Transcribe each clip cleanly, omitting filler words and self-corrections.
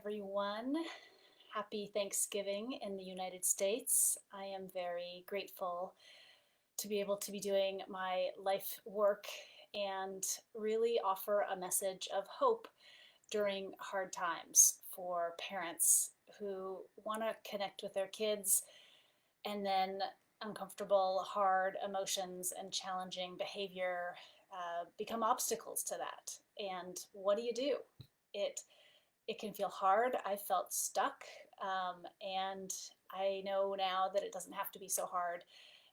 everyone. Happy Thanksgiving in the United States. I am very grateful to be able to be doing my life work and really offer a message of hope during hard times for parents who want to connect with their kids and then uncomfortable, hard emotions and challenging behavior become obstacles to that. And what do? It it can feel hard. I felt stuck, and I know now that it doesn't have to be so hard,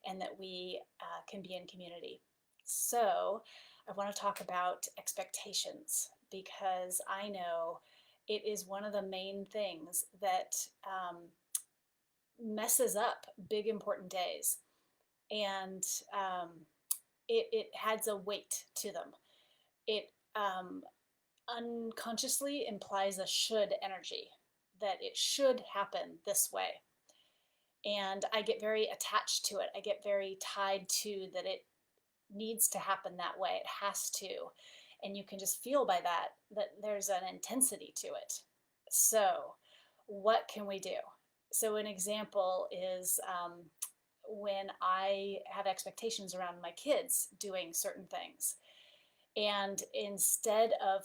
and that we can be in community. So, I want to talk about expectations because I know it is one of the main things that messes up big important days, and it adds a weight to them. It unconsciously implies a should energy, that it should happen this way. And I get very attached to it. I get very tied to that it needs to happen that way. It has to. And you can just feel by that there's an intensity to it. So, what can we do? So, an example is when I have expectations around my kids doing certain things. And instead of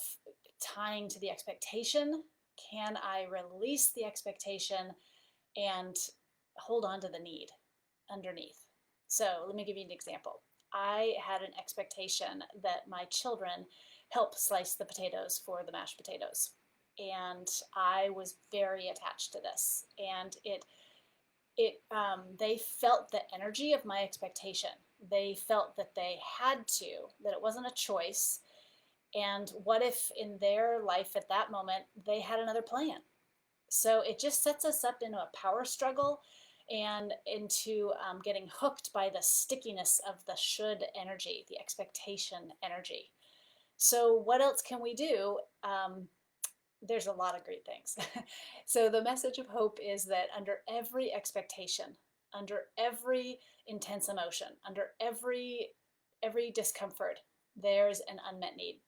tying to the expectation, can I release the expectation and hold on to the need underneath? So let me give you an example. I had an expectation that my children help slice the potatoes for the mashed potatoes. And I was very attached to this. And they felt the energy of my expectation. They felt that they had to, that it wasn't a choice. And what if in their life at that moment they had another plan? So it just sets us up into a power struggle and into getting hooked by the stickiness of the should energy, the expectation energy. So, what else can we do? There's a lot of great things. So the message of hope is that under every expectation, under every intense emotion, under every discomfort, there's an unmet need.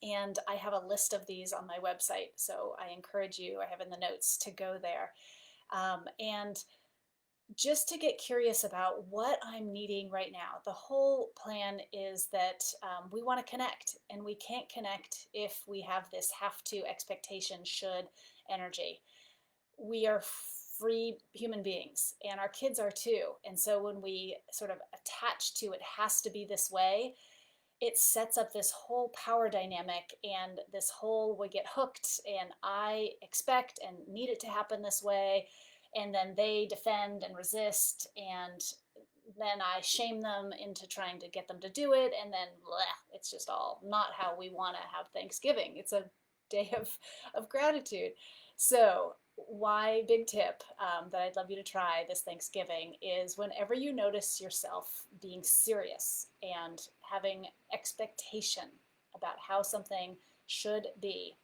And I have a list of these on my website, so I encourage you, I have in the notes, to go there. And just to get curious about what I'm needing right now. The whole plan is that we want to connect, and we can't connect if we have this have to, expectation, should energy. We are free human beings, and our kids are too. And so when we sort of attach to it has to be this way, it sets up this whole power dynamic, and this whole we get hooked, and I expect and need it to happen this way, and then they defend and resist, and then I shame them into trying to get them to do it, and then bleh, it's just all not how we want to have Thanksgiving. It's a day of gratitude. So why big tip that I'd love you to try this Thanksgiving is whenever you notice yourself being serious and having expectation about how something should be,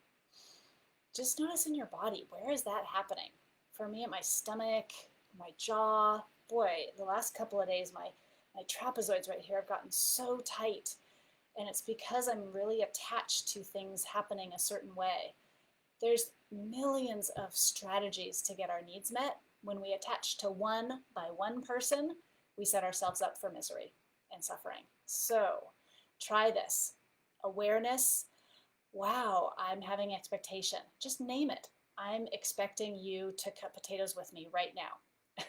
just notice in your body, where is that happening? For me, at my stomach, my jaw. Boy, the last couple of days, my trapezoids right here have gotten so tight. And it's because I'm really attached to things happening a certain way. There's millions of strategies to get our needs met. When we attach to one by one person, we set ourselves up for misery and suffering. So try this. Awareness. Wow, I'm having expectation. Just name it. I'm expecting you to cut potatoes with me right now.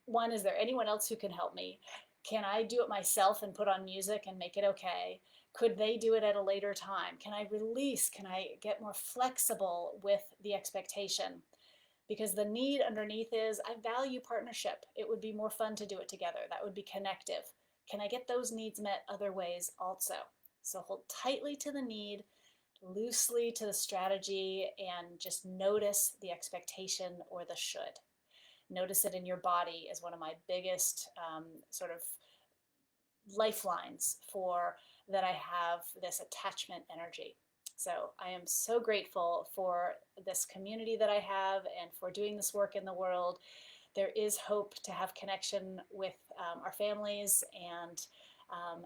One, is there anyone else who can help me? Can I do it myself and put on music and make it okay? Could they do it at a later time? Can I release? Can I get more flexible with the expectation? Because the need underneath is I value partnership. It would be more fun to do it together. That would be connective. Can I get those needs met other ways also? So hold tightly to the need, loosely to the strategy, and just notice the expectation or the should. Notice it in your body is one of my biggest sort of lifelines for that I have this attachment energy. So I am so grateful for this community that I have and for doing this work in the world. There is hope to have connection with our families, and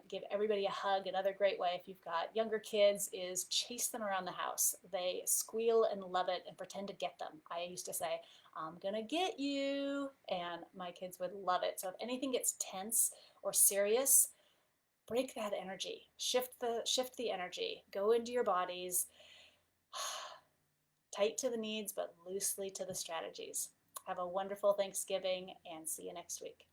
Give everybody a hug. Another great way, if you've got younger kids, is chase them around the house. They squeal and love it and pretend to get them. I used to say, I'm gonna get you, and my kids would love it. So if anything gets tense or serious, break that energy, shift the energy, go into your bodies, tight to the needs but loosely to the strategies. Have a wonderful Thanksgiving and see you next week.